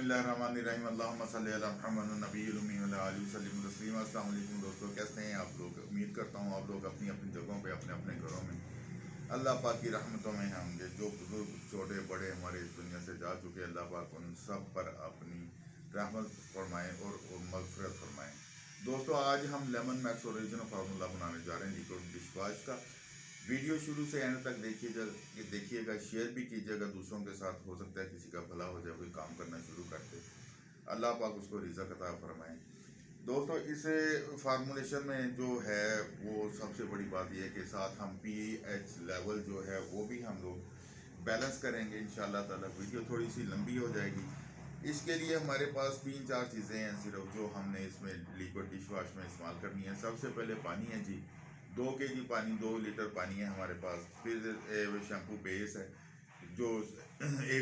बिस्मिल्लाहिर्रहमानिर्रहीम अल्लाहुम्मा सल्लि अला मुहम्मद नबील उम्मी व अला आलिहि वसल्लम तस्लीमा। अस्सलाम वालेकुम दोस्तों, कैसे हैं आप लोग? उम्मीद करता हूँ आप लोग अपनी अपनी जगहों पे अपने अपने घरों में अल्लाह पाक की रहमतों में होंगे। जो बुजुर्ग छोटे बड़े हमारे इस दुनिया से जा चुके, अल्लाह पाक उन सब पर अपनी रहमत फरमाएँ और मग़फ़िरत फरमाएँ। दोस्तों, आज हम लेमन मैक्स ओरिजिनल फार्मूला बनाने जा रहे हैं लिक्विड डिशवॉश का। वीडियो शुरू से एंड तक देखिएगा, शेयर भी कीजिएगा दूसरों के साथ। हो सकता है किसी का भला हो जाए, कोई काम करना शुरू कर दे, अल्लाह पाक उसको रिज़्क़ अता फरमाए। दोस्तों, इस फार्मूलेशन में जो है वो सबसे बड़ी बात यह है कि साथ हम पीएच लेवल जो है वो भी हम लोग बैलेंस करेंगे इंशाअल्लाह ताला। वीडियो थोड़ी सी लंबी हो जाएगी। इसके लिए हमारे पास 3-4 चीज़ें हैं सिर्फ जो हमने इसमें लिक्विड डिश वॉश में इस्तेमाल करनी है। सबसे पहले पानी है जी, 2 केजी पानी, 2 लीटर पानी है हमारे पास। फिर शैम्पू बेस है जो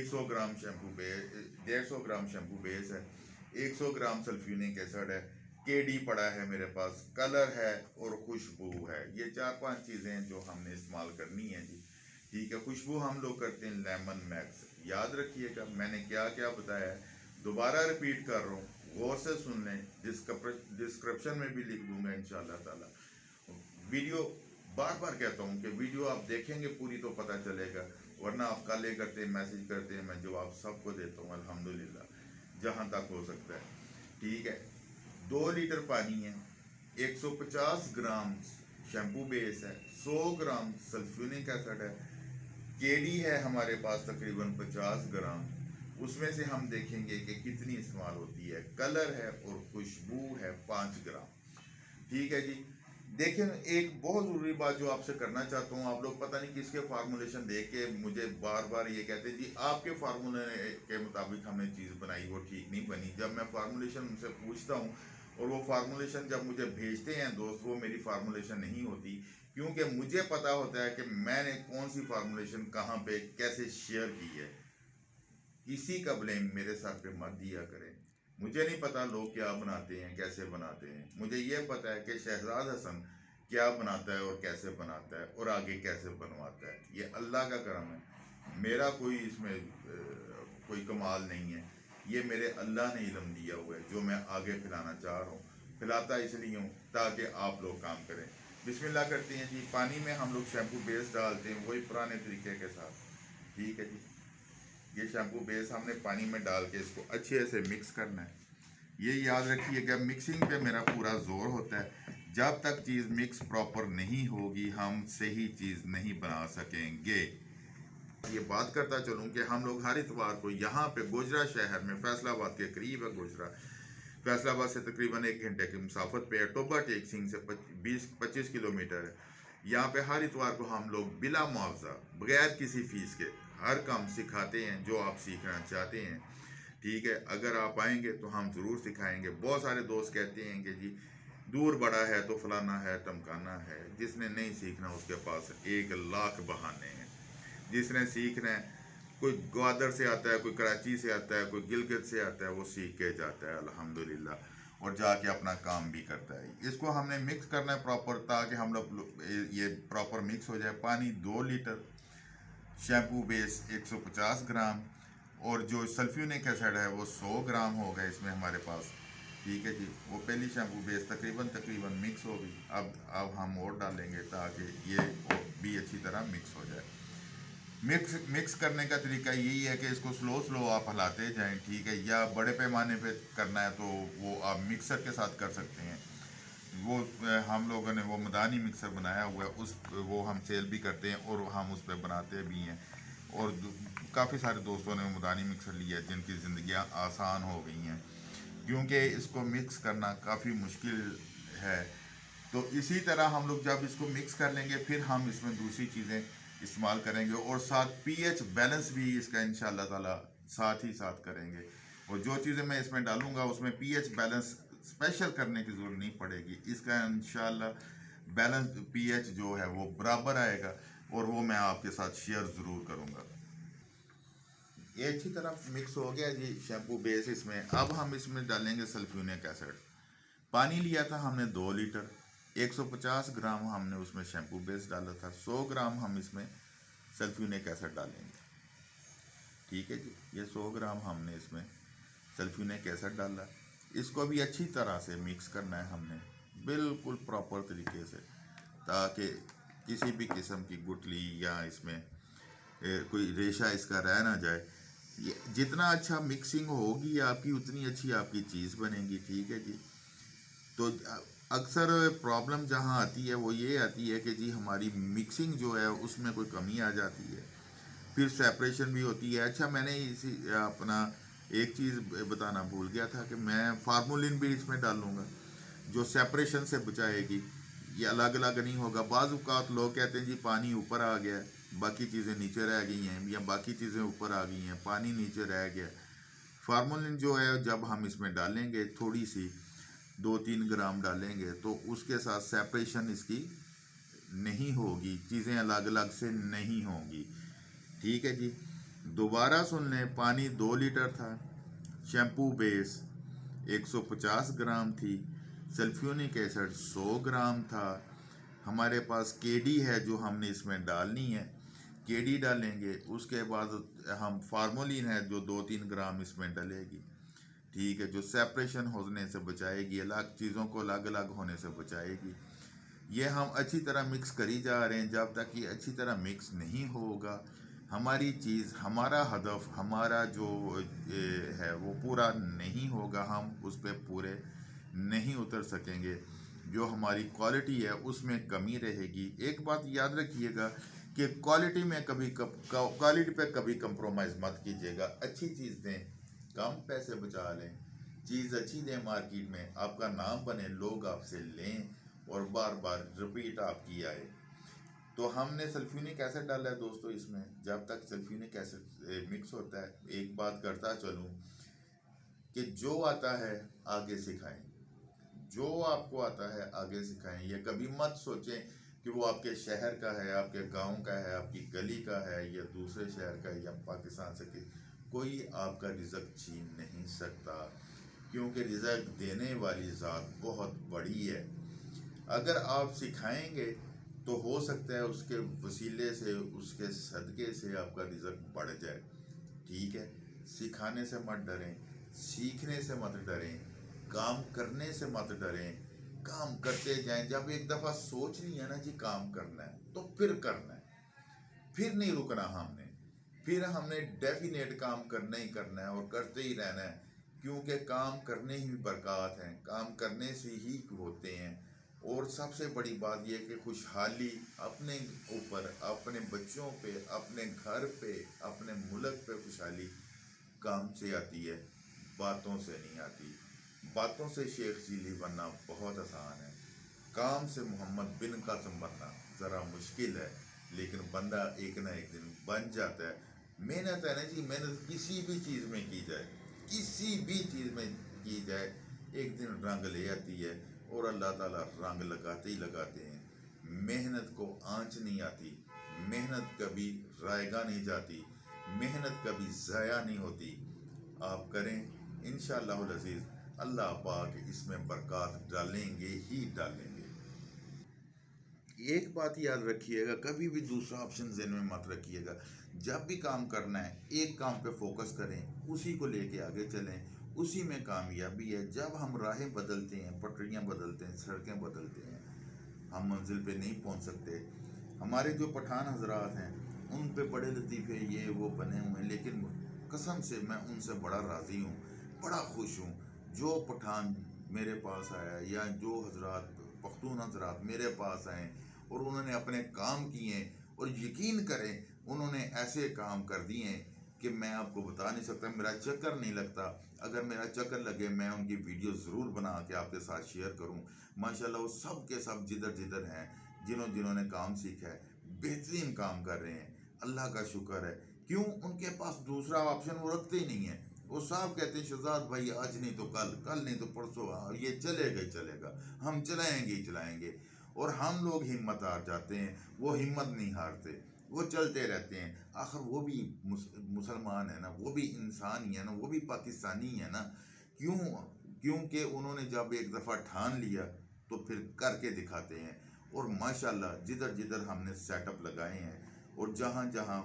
100 ग्राम शैम्पू बेस, 150 ग्राम शैम्पू बेस है, 100 ग्राम सल्फ्यूनिक एसिड है, केडी पड़ा है मेरे पास, कलर है और खुशबू है। ये 4-5 चीज़ें हैं जो हमने इस्तेमाल करनी है जी। ठीक है, खुशबू हम लोग करते हैं लेमन मैक्स। याद रखिएगा मैंने क्या क्या बताया है, दोबारा रिपीट कर रहा हूँ, गौर से सुन लें। डिस्क्रिप्शन में भी लिख दूंगा इंशाल्लाह ताला। वीडियो बार बार कहता हूँ कि वीडियो आप देखेंगे पूरी तो पता चलेगा, वरना आप कॉल करते हैं, मैसेज करते हैं, मैं जवाब सबको देता हूँ अल्हम्दुलिल्लाह जहाँ तक हो सकता है। ठीक है, 2 लीटर पानी है, 150 ग्राम शैम्पू बेस है, 100 ग्राम सल्फ्यूनिक एसिड है, केडी है हमारे पास तकरीबन 50 ग्राम, उसमें से हम देखेंगे कि कितनी इस्तेमाल होती है, कलर है और खुशबू है 5 ग्राम। ठीक है जी। देखिए, एक बहुत ज़रूरी बात जो आपसे करना चाहता हूँ, आप लोग पता नहीं किसके फार्मूलेशन देख के मुझे बार बार ये कहते हैं जी आपके फार्मूले के मुताबिक हमने चीज़ बनाई, वो ठीक नहीं बनी। जब मैं फार्मूलेशन उनसे पूछता हूँ और वो फार्मूलेशन जब मुझे भेजते हैं दोस्त, वो मेरी फार्मूलेशन नहीं होती, क्योंकि मुझे पता होता है कि मैंने कौन सी फार्मूलेशन कहाँ पे कैसे शेयर की है। किसी का ब्लेम मेरे सर पे मत दिया करें। मुझे नहीं पता लोग क्या बनाते हैं, कैसे बनाते हैं। मुझे ये पता है कि शहजाद हसन क्या बनाता है और कैसे बनाता है और आगे कैसे बनवाता है। ये अल्लाह का करम है, मेरा कोई इसमें कोई कमाल नहीं है। ये मेरे अल्लाह ने इल्म दिया हुआ है जो मैं आगे फैलाना चाह रहा हूँ। फैलाता इसलिए हूँ ताकि आप लोग काम करें। बिस्मिल्लाह करते हैं जी। पानी में हम लोग शैम्पू बेस डालते हैं वही पुराने तरीके के साथ। ठीक है जी। ये शैम्पू बेस हमने पानी में डाल के इसको अच्छे से मिक्स करना है। ये याद रखिएगा, मिक्सिंग पे मेरा पूरा जोर होता है। जब तक चीज़ मिक्स प्रॉपर नहीं होगी हम सही चीज़ नहीं बना सकेंगे। ये बात करता चलूँ कि हम लोग हर इतवार को यहाँ पे गुजरा शहर में, फैसलाबाद के करीब है गुजरा, फैसलाबाद से तकरीबन 1 घंटे की मुसाफत पे है। टोबा टेक सिंह से 20-25 किलोमीटर है। यहाँ पे हर इतवार को हम लोग बिला मुआवजा बगैर किसी फीस के हर काम सिखाते हैं जो आप सीखना चाहते हैं। ठीक है, अगर आप आएंगे तो हम ज़रूर सिखाएंगे। बहुत सारे दोस्त कहते हैं कि जी दूर बड़ा है तो फलाना है टमकाना है। जिसने नहीं सीखना उसके पास 1 लाख बहाने हैं। जिसने सीखना है, कोई ग्वादर से आता है, कोई कराची से आता है, कोई गिलगित से आता है, वो सीख के जाता है अल्हम्दुलिल्लाह और जाके अपना काम भी करता है। इसको हमने मिक्स करना है प्रॉपर, ताकि हम लोग ये प्रॉपर मिक्स हो जाए। पानी 2 लीटर, शैम्पू बेस 150 ग्राम और जो सल्फ्यूनिक एसिड है वो 100 ग्राम होगा इसमें हमारे पास। ठीक है जी। वो पहली शैम्पू बेस तकरीबन मिक्स होगी। अब हम और डालेंगे ताकि ये भी अच्छी तरह मिक्स हो जाए। मिक्स करने का तरीका यही है कि इसको स्लो आप हिलाते जाएं। ठीक है, या बड़े पैमाने पे करना है तो वो आप मिक्सर के साथ कर सकते हैं। वो हम लोगों ने वो मदानी मिक्सर बनाया हुआ है, उस वो हम सेल भी करते हैं और हम उस पर बनाते भी हैं। और काफ़ी सारे दोस्तों ने मदानी मिक्सर लिया है जिनकी ज़िंदगियाँ आसान हो गई हैं, क्योंकि इसको मिक्स करना काफ़ी मुश्किल है। तो इसी तरह हम लोग जब इसको मिक्स कर लेंगे फिर हम इसमें दूसरी चीज़ें इस्तेमाल करेंगे और साथ पीएच बैलेंस भी इसका इंशाल्लाह ताला साथ ही साथ करेंगे। और जो चीज़ें मैं इसमें डालूंगा उसमें पीएच बैलेंस स्पेशल करने की ज़रूरत नहीं पड़ेगी। इसका इंशाल्लाह बैलेंस पीएच जो है वो बराबर आएगा और वो मैं आपके साथ शेयर ज़रूर करूँगा। ये अच्छी तरह मिक्स हो गया जी शैम्पू बेस इसमें। अब हम इसमें डालेंगे सल्फ्यूनिक एसिड। पानी लिया था हमने 2 लीटर, 150 ग्राम हमने उसमें शैम्पू बेस डाला था, 100 ग्राम हम इसमें सल्फ्यूनिक एसिड डालेंगे। ठीक है जी। ये 100 ग्राम हमने इसमें सल्फ्यूनिक एसिड डाला, इसको भी अच्छी तरह से मिक्स करना है हमने बिल्कुल प्रॉपर तरीके से, ताकि किसी भी किस्म की गुठली या इसमें कोई रेशा इसका रह ना जाए। ये जितना अच्छा मिक्सिंग होगी आपकी उतनी अच्छी आपकी चीज़ बनेगी। ठीक है जी। तो अक्सर प्रॉब्लम जहाँ आती है वो ये आती है कि जी हमारी मिक्सिंग जो है उसमें कोई कमी आ जाती है, फिर सेपरेशन भी होती है। अच्छा, मैंने इसी अपना एक चीज़ बताना भूल गया था कि मैं फार्मोलिन भी इसमें डालूंगा जो सेपरेशन से बचाएगी। ये अलग अलग नहीं होगा। बाज़ औक़ात लोग कहते हैं जी पानी ऊपर आ गया, बाकी चीज़ें नीचे रह गई हैं, या बाकी चीज़ें ऊपर आ गई हैं, पानी नीचे रह गया। फार्मोलिन जो है जब हम इसमें डालेंगे थोड़ी सी 2-3 ग्राम डालेंगे तो उसके साथ सेपरेशन इसकी नहीं होगी, चीज़ें अलग अलग से नहीं होंगी। ठीक है जी। दोबारा सुन लें, पानी 2 लीटर था, शैम्पू बेस 150 ग्राम थी, सल्फ्यूनिक एसिड 100 ग्राम था, हमारे पास केडी है जो हमने इसमें डालनी है, केडी डालेंगे। उसके बाद हम फार्मोलिन है जो 2-3 ग्राम इसमें डलेगी। ठीक है, जो सेपरेशन होने से बचाएगी, अलग चीज़ों को अलग अलग होने से बचाएगी। ये हम अच्छी तरह मिक्स करी जा रहे हैं। जब तक ये अच्छी तरह मिक्स नहीं होगा हमारी चीज़, हमारा हदफ, हमारा जो है वो पूरा नहीं होगा, हम उस पर पूरे नहीं उतर सकेंगे। जो हमारी क्वालिटी है उसमें कमी रहेगी। एक बात याद रखिएगा कि क्वालिटी में क्वालिटी पे कभी कंप्रोमाइज़ मत कीजिएगा। अच्छी चीज़ दें, कम पैसे बचा लें, चीज़ अच्छी दें, मार्केट में आपका नाम बने, लोग आपसे लें और बार बार रिपीट आपकी आए। तो हमने सल्फ्यूनिक एसिड डाला है दोस्तों इसमें। जब तक सल्फ्यूनिक एसिड मिक्स होता है, एक बात करता चलूँ कि जो आता है आगे सिखाएं, जो आपको आता है आगे सिखाएं। ये कभी मत सोचें कि वो आपके शहर का है, आपके गांव का है, आपकी गली का है, या दूसरे शहर का है, या पाकिस्तान से कोई आपका रिज़्क छीन नहीं सकता, क्योंकि रिज़्क देने वाली ज़ात बहुत बड़ी है। अगर आप सिखाएंगे तो हो सकता है उसके वसीले से, उसके सदक़े से आपका रिज़्क बढ़ जाए। ठीक है, सिखाने से मत डरें, सीखने से मत डरें, काम करने से मत डरें, काम करते जाएं। जब एक दफ़ा सोच लिया ना जी काम करना है तो फिर करना है, फिर नहीं रुकना हमने, फिर हमने डेफिनेट काम करना ही करना है और करते ही रहना है, क्योंकि काम करने ही बरकत हैं, काम करने से ही होते हैं। और सबसे बड़ी बात यह कि खुशहाली अपने ऊपर, अपने बच्चों पे, अपने घर पे, अपने मुल्क पे खुशहाली काम से आती है, बातों से नहीं आती। बातों से शेख चिल्ली बनना बहुत आसान है, काम से मोहम्मद बिन कासिम बनना ज़रा मुश्किल है, लेकिन बंदा एक ना एक दिन बन जाता है। मेहनत है ना जी, मेहनत किसी भी चीज़ में की जाए, किसी भी चीज़ में की जाए, एक दिन रंग ले आती है। और अल्लाह ताला रंग लगाते ही लगाते हैं। मेहनत को आंच नहीं आती, मेहनत कभी रायगा नहीं जाती, मेहनत कभी ज़ाया नहीं होती। आप करें इंशाअल्लाह अज़ीज़, अल्लाह पाक इसमें बरकत डालेंगे ही डालेंगे। एक बात याद रखिएगा, कभी भी दूसरा ऑप्शन ज़हन में मत रखिएगा। जब भी काम करना है एक काम पे फोकस करें, उसी को लेके आगे चलें, उसी में कामयाबी है। जब हम राहें बदलते हैं, पटरियाँ बदलते हैं, सड़कें बदलते हैं, हम मंजिल पे नहीं पहुंच सकते। हमारे जो पठान हजरात हैं उन पे बड़े लतीफ़े ये वो बने हुए हैं, लेकिन कसम से मैं उनसे बड़ा राज़ी हूँ, बड़ा खुश हूँ। जो पठान मेरे पास आया, या जो हजरात पख्तून हजरात मेरे पास आए और उन्होंने अपने काम किए, और यकीन करें उन्होंने ऐसे काम कर दिए कि मैं आपको बता नहीं सकता, मेरा चक्कर नहीं लगता। अगर मेरा चक्कर लगे मैं उनकी वीडियो ज़रूर बना के आपके साथ शेयर करूं। माशाल्लाह वो सब के सब जिधर जिधर हैं, जिन्होंने काम सीखा है, बेहतरीन काम कर रहे हैं, अल्लाह का शुक्र है। क्यों? उनके पास दूसरा ऑप्शन वो रखते ही नहीं है। वो साहब कहते हैं शहजाद भाई आज नहीं तो कल, कल नहीं तो परसों, ये चलेगा ही चलेगा, हम चलाएंगे ही चलाएंगे। और हम लोग हिम्मत हार जाते हैं, वो हिम्मत नहीं हारते, वो चलते रहते हैं। आखिर वो भी मुसलमान है ना, वो भी इंसान ही है ना, वो भी पाकिस्तानी है ना। क्यों? क्योंकि उन्होंने जब एक दफ़ा ठान लिया तो फिर करके दिखाते हैं। और माशाल्लाह जिधर जिधर हमने सेटअप लगाए हैं और जहाँ जहाँ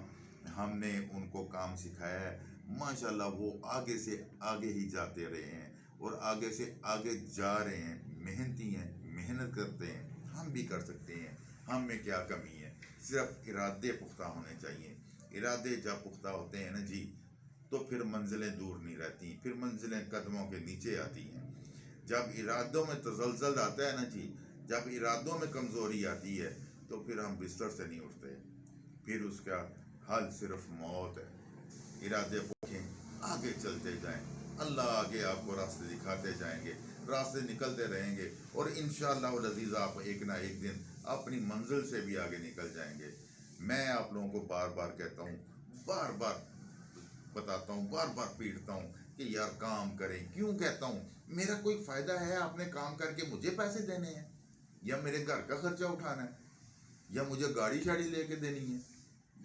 हमने उनको काम सिखाया है, माशाल्लाह वो आगे से आगे ही जाते रहे हैं और आगे से आगे जा रहे हैं, मेहनती हैं, मेहनत करते हैं। हम भी कर सकते हैं, हम में क्या कमी है? सिर्फ इरादे पुख्ता होने चाहिए। इरादे जब पुख्ता होते हैं ना जी, तो फिर मंजिलें दूर नहीं रहती, फिर मंजिलें कदमों के नीचे आती हैं। जब इरादों में तजल्जल आता है ना जी, जब इरादों में कमज़ोरी आती है, तो फिर हम बिस्तर से नहीं उठते, फिर उसका हल सिर्फ मौत है। इरादे रखें, आगे चलते जाएं, अल्लाह आगे आपको रास्ते दिखाते जाएंगे, रास्ते निकलते रहेंगे और इंशाअल्लाह अज़ीज़ आप एक ना एक दिन अपनी मंजिल से भी आगे निकल जाएंगे। मैं आप लोगों को बार बार कहता हूँ, बार बार बताता हूँ, बार बार पीटता हूँ कि यार काम करें। क्यों कहता हूँ? मेरा कोई फ़ायदा है आपने काम करके मुझे पैसे देने हैं, या मेरे घर का खर्चा उठाना है, या मुझे गाड़ी शाड़ी लेके देनी है?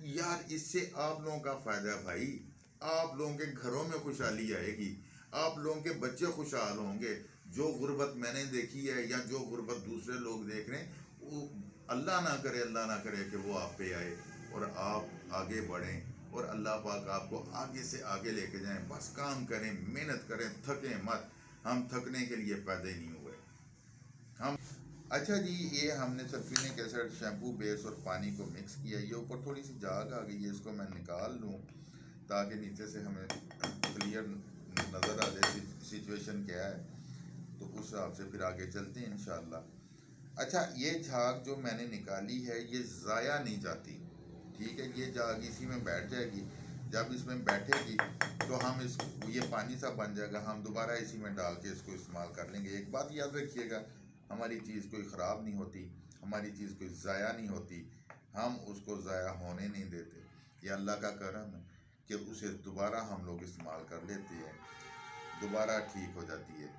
यार इससे आप लोगों का फ़ायदा है भाई, आप लोगों के घरों में खुशहाली आएगी, आप लोगों के बच्चे खुशहाल होंगे। जो गुर्बत मैंने देखी है या जो गुर्बत दूसरे लोग देख रहे हैं, वो अल्लाह ना करे, अल्लाह ना करे कि वो आप पे आए और आप आगे बढ़ें और अल्लाह पाक आपको आगे से आगे लेके जाएं। बस काम करें, मेहनत करें, थकें मत। हम थकने के लिए पैदा ही नहीं हुए हम। अच्छा जी, ये हमने सल्फोनिक एसिड, शैम्पू बेस और पानी को मिक्स किया। ये ऊपर थोड़ी सी झाग आ गई है, इसको मैं निकाल लूँ ताकि नीचे से हमें क्लियर नज़र आ जाए सिचुएशन क्या है, तो उस हिसाब से फिर आगे चलते हैं इंशाल्लाह। अच्छा, ये झाग जो मैंने निकाली है ये ज़ाया नहीं जाती, ठीक है? ये झाग इसी में बैठ जाएगी। जब इसमें बैठेगी तो हम इस ये पानी सा बन जाएगा, हम दोबारा इसी में डाल के इसको इस्तेमाल कर लेंगे। एक बात याद रखिएगा, हमारी चीज़ कोई ख़राब नहीं होती, हमारी चीज़ कोई ज़ाया नहीं होती, हम उसको ज़ाया होने नहीं देते। ये अल्लाह का करम है कि उसे दोबारा हम लोग इस्तेमाल कर लेते हैं, दोबारा ठीक हो जाती है।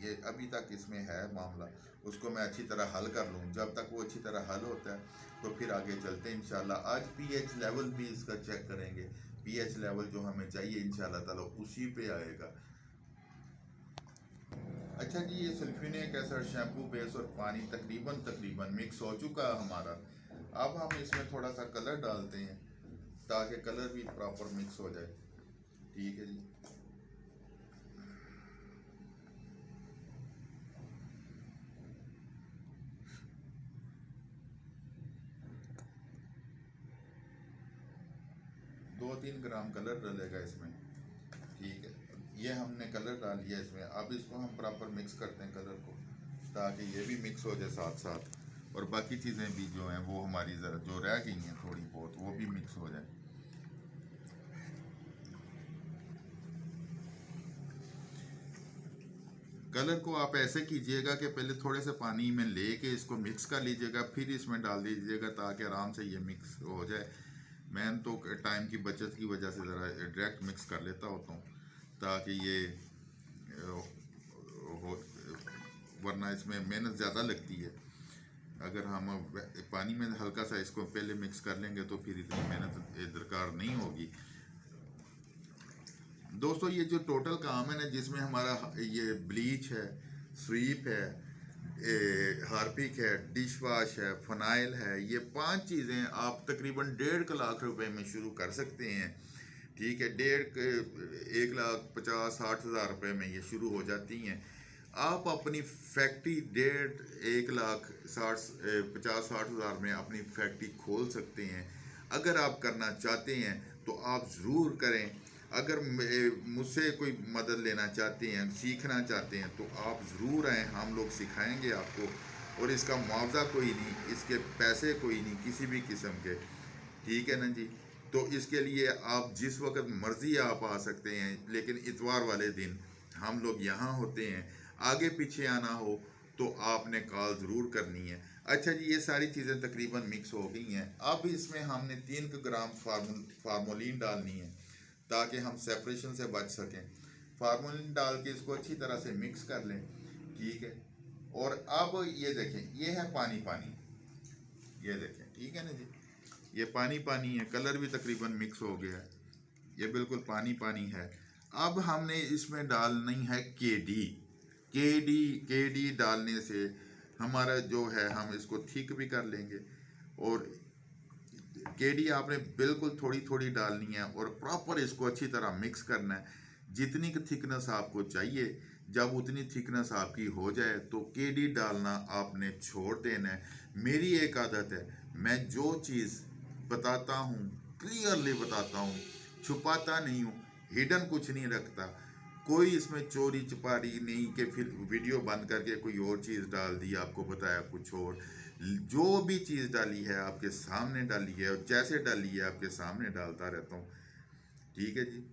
ये अभी तक इसमें है मामला, उसको मैं अच्छी तरह हल कर लूँ। जब तक वो अच्छी तरह हल होता है तो फिर आगे चलते हैं इंशाल्लाह। आज पीएच लेवल भी इसका चेक करेंगे, पीएच लेवल जो हमें चाहिए इंशाल्लाह ताला उसी पे आएगा। अच्छा जी, ये सल्फोनिक एसिड, शैम्पू बेस और पानी तकरीबन मिक्स हो चुका है हमारा। अब हम इसमें थोड़ा सा कलर डालते हैं ताकि कलर भी प्रॉपर मिक्स हो जाए, ठीक है जी। दो तीन ग्राम कलर डलेगा इसमें, ठीक है? ये हमने कलर डाल दिया इसमें। अब इसको हम प्रॉपर मिक्स करते हैं कलर को, ताकि ये भी मिक्स हो जाए साथ साथ और बाकी चीज़ें भी जो हैं वो हमारी ज़रा जो रह गई हैं थोड़ी बहुत वो भी मिक्स हो जाए। कलर को आप ऐसे कीजिएगा कि पहले थोड़े से पानी में लेके इसको मिक्स कर लीजिएगा, फिर इसमें डाल दीजिएगा ताकि आराम से ये मिक्स हो जाए। मैं तो टाइम की बचत की वजह से ज़रा डायरेक्ट मिक्स कर लेता होता हूँ ताकि ये हो, वरना इसमें मेहनत ज़्यादा लगती है। अगर हम पानी में हल्का सा इसको पहले मिक्स कर लेंगे तो फिर इतनी मेहनत दरकार नहीं होगी। दोस्तों, ये जो टोटल काम है ना, जिसमें हमारा ये ब्लीच है, स्वीप है, हार्पिक है, डिश वॉश है, फनाइल है, ये 5 चीज़ें आप तकरीबन 1.5 लाख रुपए में शुरू कर सकते हैं, ठीक है? 1,50,60,000 रुपए में ये शुरू हो जाती हैं। आप अपनी फैक्ट्री 1,50,60,000 में अपनी फैक्ट्री खोल सकते हैं। अगर आप करना चाहते हैं तो आप ज़रूर करें। अगर मुझसे कोई मदद लेना चाहते हैं, सीखना चाहते हैं, तो आप ज़रूर आएँ, हम लोग सिखाएंगे आपको। और इसका मुआवजा कोई नहीं, इसके पैसे कोई नहीं किसी भी किस्म के, ठीक है ना जी? तो इसके लिए आप जिस वक्त मर्ज़ी आप आ सकते हैं, लेकिन इतवार वाले दिन हम लोग यहाँ होते हैं। आगे पीछे आना हो तो आपने कॉल ज़रूर करनी है। अच्छा जी, ये सारी चीज़ें तकरीबन मिक्स हो गई हैं। अब इसमें हमने 3 ग्राम फार्मोलिन डालनी है ताकि हम सेपरेशन से बच सकें। फार्मोलिन डाल के इसको अच्छी तरह से मिक्स कर लें, ठीक है? और अब ये देखें, ये है पानी पानी, ये देखें, ठीक है ना जी? ये पानी पानी है, कलर भी तकरीबन मिक्स हो गया है, ये बिल्कुल पानी पानी है। अब हमने इसमें डालनी है केडी। केडी डालने से हमारा जो है, हम इसको ठीक भी कर लेंगे और केडी आपने बिल्कुल थोड़ी थोड़ी डालनी है और प्रॉपर इसको अच्छी तरह मिक्स करना है। जितनी की थिकनेस आपको चाहिए, जब उतनी थिकनेस आपकी हो जाए तो केडी डालना आपने छोड़ देना है। मेरी एक आदत है, मैं जो चीज़ बताता हूँ क्लियरली बताता हूँ, छुपाता नहीं हूँ, हिडन कुछ नहीं रखता। कोई इसमें चोरी चपारी नहीं कि फिर वीडियो बंद करके कोई और चीज़ डाल दी, आपको बताया कुछ और। जो भी चीज़ डाली है आपके सामने डाली है, और जैसे डाली है आपके सामने डालता रहता हूँ। ठीक है जी।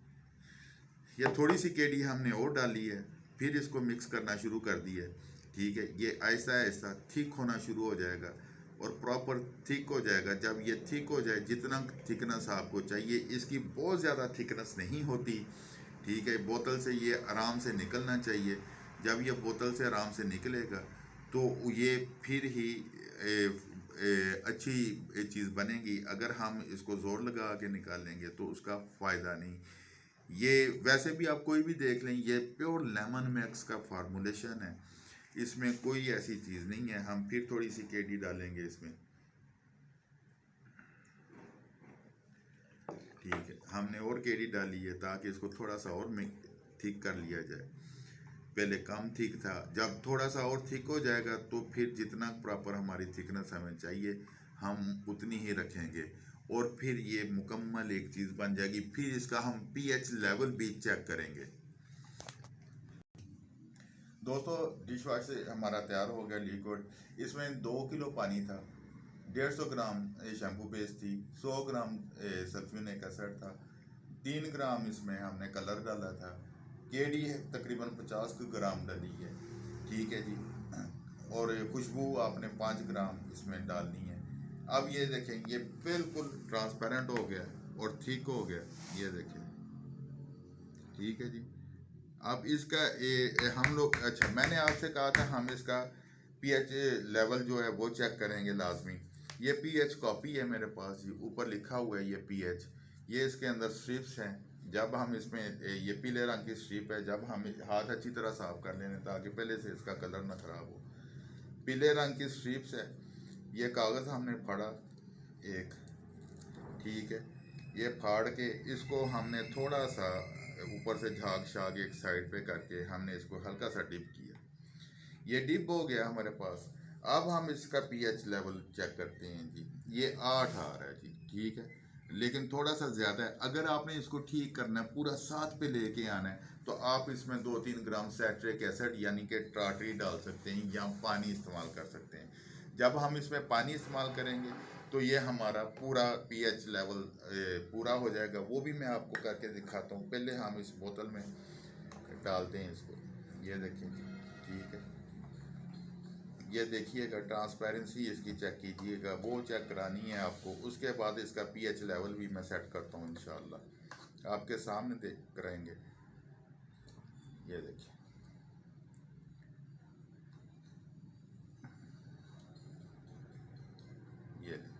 ये थोड़ी सी केडी हमने और डाली है, फिर इसको मिक्स करना शुरू कर दिया है। ठीक है, ये ऐसा ऐसा थिक होना शुरू हो जाएगा और प्रॉपर थिक हो जाएगा। जब ये थिक हो जाए, जितना थिकनेस आपको चाहिए, इसकी बहुत ज़्यादा थिकनेस नहीं होती। ठीक है, बोतल से ये आराम से निकलना चाहिए। जब ये बोतल से आराम से निकलेगा तो ये फिर ही अच्छी चीज़ बनेगी। अगर हम इसको ज़ोर लगा के निकालेंगे तो उसका फ़ायदा नहीं। ये वैसे भी आप कोई भी देख लें, ये प्योर लेमन मैक्स का फार्मूलेशन है, इसमें कोई ऐसी चीज़ नहीं है। हम फिर थोड़ी सी केडी डालेंगे इसमें। ठीक है, हमने और केडी डाली है ताकि इसको थोड़ा सा और थिक कर लिया जाए। पहले कम थिक था, जब थोड़ा सा और थिक हो जाएगा तो फिर जितना प्रॉपर हमारी थिकनेस हमें चाहिए हम उतनी ही रखेंगे और फिर ये मुकम्मल एक चीज़ बन जाएगी। फिर इसका हम पीएच लेवल भी चेक करेंगे। दोस्तों, डिश वॉश से हमारा तैयार हो गया लिक्विड। इसमें 2 किलो पानी था, 150 ग्राम शैम्पू पेस्ट थी, 100 ग्राम सल्फ्यूरिक एसिड था, 3 ग्राम इसमें हमने कलर डाला था, केडी तकरीबन 50 ग्राम डाली है। ठीक है जी। और खुशबू आपने 5 ग्राम इसमें डालनी है। अब ये देखें, ये बिल्कुल ट्रांसपेरेंट हो गया और थिक हो गया, ये देखें। ठीक है जी। अब इसका हम लोग, अच्छा मैंने आपसे कहा था हम इसका पीएच लेवल जो है वो चेक करेंगे लाजमी। ये पीएच कॉपी है मेरे पास, ये ऊपर लिखा हुआ है ये पीएच। ये इसके अंदर स्ट्रिप्स हैं। जब हम इसमें ये पीले रंग की स्ट्रिप है, जब हम हाथ अच्छी तरह साफ कर लेने ताकि पहले से इसका कलर ना खराब हो। पीले रंग की स्ट्रिप्स है। ये कागज़ हमने फाड़ा एक, ठीक है, ये फाड़ के इसको हमने थोड़ा सा ऊपर से झाग शाग एक साइड पे करके हमने इसको हल्का सा डिप किया। ये डिप हो गया हमारे पास। अब हम इसका पीएच लेवल चेक करते हैं जी। ये 8 आ रहा है जी। ठीक है, लेकिन थोड़ा सा ज़्यादा है। अगर आपने इसको ठीक करना है, पूरा 7 पे लेके आना है, तो आप इसमें 2-3 ग्राम सैट्रिक एसिड यानी कि टाटरी डाल सकते हैं या पानी इस्तेमाल कर सकते हैं। जब हम इसमें पानी इस्तेमाल करेंगे तो ये हमारा पूरा पीएच लेवल पूरा हो जाएगा। वो भी मैं आपको करके दिखाता हूँ। पहले हम इस बोतल में डालते हैं इसको, ये देखिए जी। ठीक है, ये देखिएगा, ट्रांसपेरेंसी इसकी चेक कीजिएगा, वो चेक करानी है आपको। उसके बाद इसका पीएच लेवल भी मैं सेट करता हूँ इंशाल्लाह, आपके सामने देख कराएंगे। ये देखिए, ये देखिए।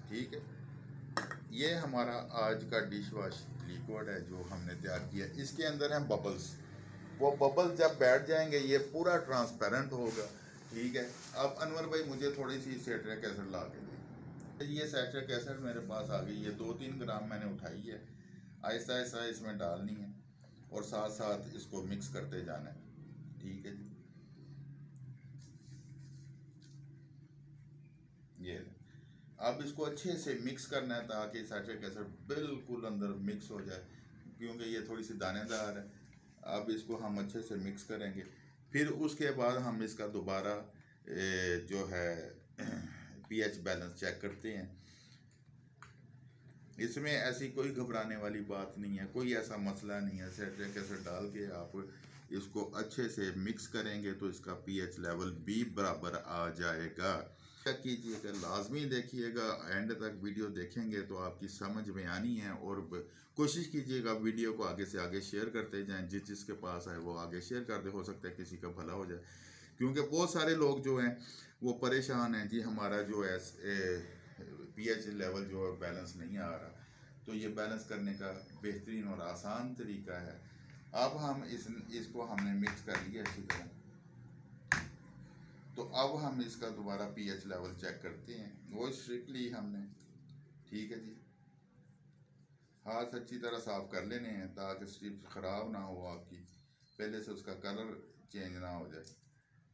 ठीक है, ये हमारा आज का डिश वॉश लिक्विड है जो हमने तैयार किया। इसके अंदर हैं बबल्स। वो बबल्स जब बैठ जाएंगे ये पूरा ट्रांसपेरेंट होगा। ठीक है, अब अनवर भाई मुझे थोड़ी सी सैट्रिक एसिड ला के दें। ये सैट्रिक एसिड मेरे पास आ गई, ये 2-3 ग्राम मैंने उठाई है। आहिस्ता आहिस्ता इसमें डालनी है और साथ साथ इसको मिक्स करते जाना है। ठीक है जी। ये अब इसको अच्छे से मिक्स करना है ताकि सैचुरेट एसिड बिल्कुल अंदर मिक्स हो जाए, क्योंकि ये थोड़ी सी दानेदार है। अब इसको हम अच्छे से मिक्स करेंगे। फिर उसके बाद हम इसका दोबारा जो है पीएच बैलेंस चेक करते हैं। इसमें ऐसी कोई घबराने वाली बात नहीं है, कोई ऐसा मसला नहीं है। सैचुरेट एसिड डाल के आप इसको अच्छे से मिक्स करेंगे तो इसका पीएच लेवल भी बराबर आ जाएगा। चेक कीजिएगा, लाजमी देखिएगा, एंड तक वीडियो देखेंगे तो आपकी समझ में आनी है। और कोशिश कीजिएगा वीडियो को आगे से आगे शेयर करते जाएं, जिस जिसके पास है वो आगे शेयर कर दे, हो सकता है किसी का भला हो जाए। क्योंकि बहुत सारे लोग जो हैं वो परेशान हैं जी, हमारा जो है पीएच लेवल जो है बैलेंस नहीं आ रहा। तो ये बैलेंस करने का बेहतरीन और आसान तरीका है। अब हम इसको हमने मिक्स कर लिया अच्छी तरह। तो अब हम इसका दोबारा पीएच लेवल चेक करते हैं, वो स्ट्रिक्टली हमने, ठीक है जी। हाथ अच्छी तरह साफ कर लेने हैं ताकि स्ट्रिप्स ख़राब ना हो आपकी, पहले से उसका कलर चेंज ना हो जाए।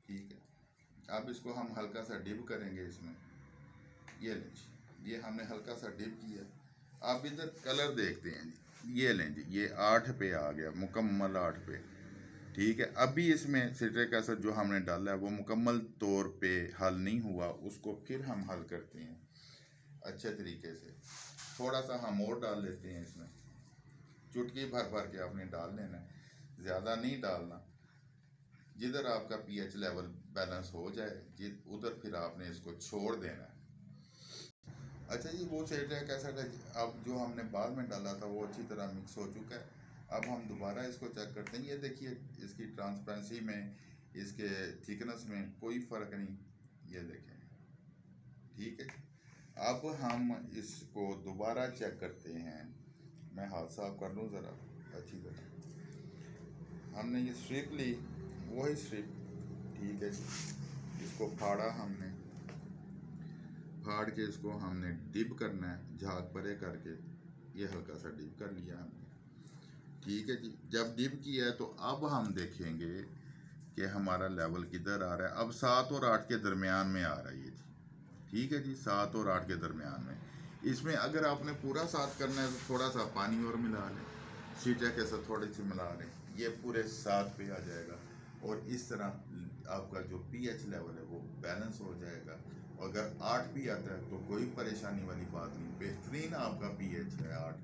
ठीक है, अब इसको हम हल्का सा डिप करेंगे इसमें। ये लें जी, ये हमने हल्का सा डिप किया। अब इधर कलर देखते हैं जी, ये लें जी, ये 8 पे आ गया, मुकम्मल 8 पे। ठीक है, अभी इसमें सिट्रिक एसिड जो हमने डाला है वो मुकम्मल तौर पे हल नहीं हुआ, उसको फिर हम हल करते हैं अच्छे तरीके से। थोड़ा सा हम और डाल लेते हैं इसमें, चुटकी भर भर के आपने डाल लेना है, ज़्यादा नहीं डालना। जिधर आपका पीएच लेवल बैलेंस हो जाए उधर फिर आपने इसको छोड़ देना है। अच्छा जी, वो सिट्रिक एसिड अब जो हमने बाद में डाला था वो अच्छी तरह मिक्स हो चुका है। अब हम दोबारा इसको चेक करते हैं। ये देखिए, इसकी ट्रांसपेरेंसी में, इसके थिकनेस में कोई फ़र्क नहीं, ये देखें। ठीक है, अब हम इसको दोबारा चेक करते हैं। मैं हाथ साफ कर लूँ ज़रा अच्छी तरह। हमने ये स्ट्रिप ली, वही स्ट्रिप, ठीक है जी, इसको फाड़ा हमने, फाड़ के इसको हमने डिप करना है झाग परे करके। ये हल्का सा डिप कर लिया हमने। ठीक है जी, जब डिप किया है तो अब हम देखेंगे कि हमारा लेवल किधर आ रहा है। अब 7 और 8 के दरमियान में आ रहा है ये जी। ठीक है जी, 7 और 8 के दरमियान में। इसमें अगर आपने पूरा 7 करना है तो थोड़ा सा पानी और मिला लें, सिट्रिक एसिड थोड़ी सी मिला लें, ये पूरे 7 पे आ जाएगा। और इस तरह आपका जो पीएच लेवल है वो बैलेंस हो जाएगा। और अगर 8 भी आता है तो कोई परेशानी वाली बात नहीं, बेहतरीन आपका पीएच है 8,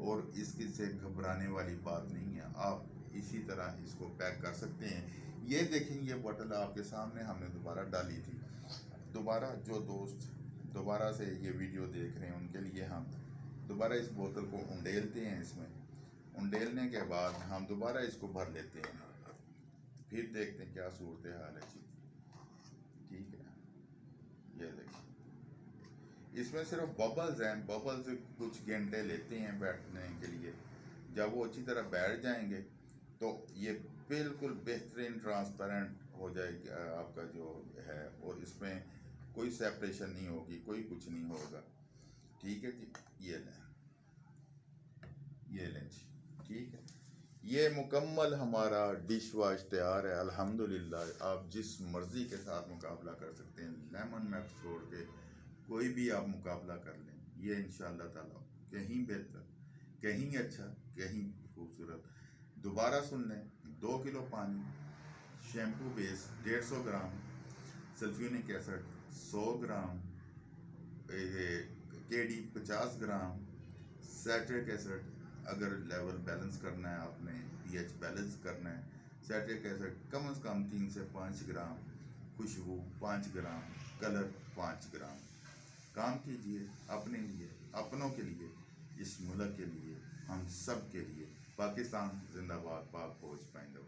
और इसकी से घबराने वाली बात नहीं है। आप इसी तरह इसको पैक कर सकते हैं। ये देखें, ये बोतल आपके सामने हमने दोबारा डाली थी। दोबारा जो दोस्त दोबारा से ये वीडियो देख रहे हैं उनके लिए हम दोबारा इस बोतल को उंडेलते हैं। इसमें उंडेलने के बाद हम दोबारा इसको भर लेते हैं, फिर देखते हैं क्या सूरत हाल है जी। ठीक है, ये देखिए, इसमें सिर्फ बबल्स हैं, बबल्स कुछ घंटे लेते हैं बैठने के लिए। जब वो अच्छी तरह बैठ जाएंगे तो ये बिल्कुल बेहतरीन ट्रांसपेरेंट हो जाएगी आपका जो है, और इसमें कोई सेपरेशन नहीं होगी, कोई कुछ नहीं होगा। ठीक है जी, ये लें, ये लें जी। ठीक है, ये मुकम्मल हमारा डिश वॉश तैयार है अल्हम्दुलिल्लाह। आप जिस मर्ज़ी के साथ मुकाबला कर सकते हैं, लेमन मैक्स छोड़ के कोई भी आप मुकाबला कर लें, ये इंशाअल्लाह ताला कहीं बेहतर, कहीं अच्छा, कहीं खूबसूरत। दोबारा सुन लें, 2 किलो पानी, शैम्पू बेस 150 ग्राम, सल्फ्यूरिक एसिड 100 ग्राम, केडी 50 ग्राम, सिट्रिक एसिड अगर लेवल बैलेंस करना है, आपने पीएच बैलेंस करना है, सिट्रिक एसिड कम से कम 3 से 5 ग्राम, खुशबू 5 ग्राम, कलर 5 ग्राम। काम कीजिए अपने लिए, अपनों के लिए, इस मुल्क के लिए, हम सब के लिए। पाकिस्तान जिंदाबाद, पाक फौज पाइंदाबाद।